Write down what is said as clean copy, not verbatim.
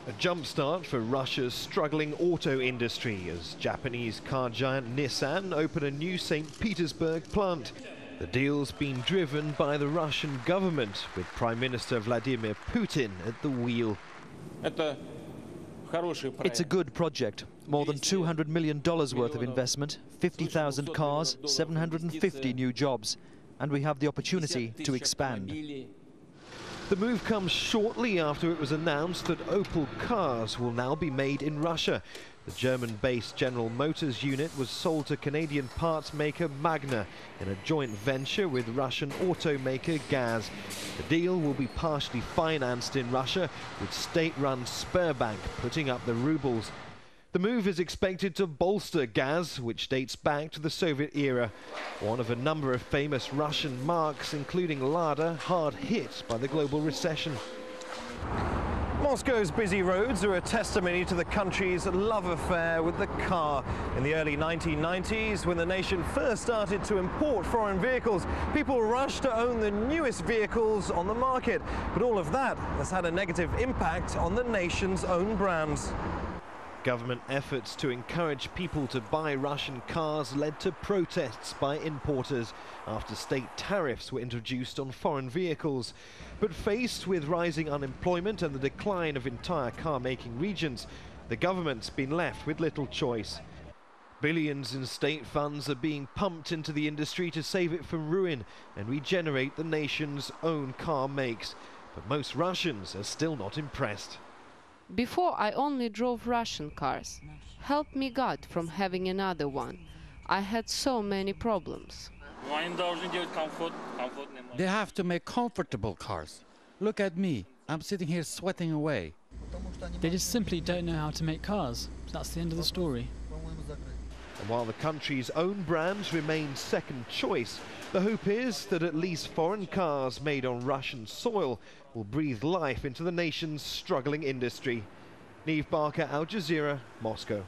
A jumpstart for Russia's struggling auto industry as Japanese car giant Nissan open a new St. Petersburg plant. The deal's been driven by the Russian government, with Prime Minister Vladimir Putin at the wheel. It's a good project. More than $200 million worth of investment, 50,000 cars, 750 new jobs. And we have the opportunity to expand. The move comes shortly after it was announced that Opel cars will now be made in Russia. The German-based General Motors unit was sold to Canadian parts maker Magna in a joint venture with Russian automaker Gaz. The deal will be partially financed in Russia, with state-run Sberbank putting up the rubles. The move is expected to bolster Gaz, which dates back to the Soviet era, one of a number of famous Russian marques, including Lada, hard hit by the global recession. Moscow's busy roads are a testimony to the country's love affair with the car. In the early 1990s, when the nation first started to import foreign vehicles, people rushed to own the newest vehicles on the market. But all of that has had a negative impact on the nation's own brands. Government efforts to encourage people to buy Russian cars led to protests by importers after state tariffs were introduced on foreign vehicles. But faced with rising unemployment and the decline of entire car-making regions, the government's been left with little choice. Billions in state funds are being pumped into the industry to save it from ruin and regenerate the nation's own car makes. But most Russians are still not impressed. Before, I only drove Russian cars. Help me God from having another one. I had so many problems. They have to make comfortable cars. Look at me. I'm sitting here sweating away. They just simply don't know how to make cars. That's the end of the story. And while the country's own brands remain second choice, the hope is that at least foreign cars made on Russian soil will breathe life into the nation's struggling industry. Neave Barker, Jazeera, Moscow.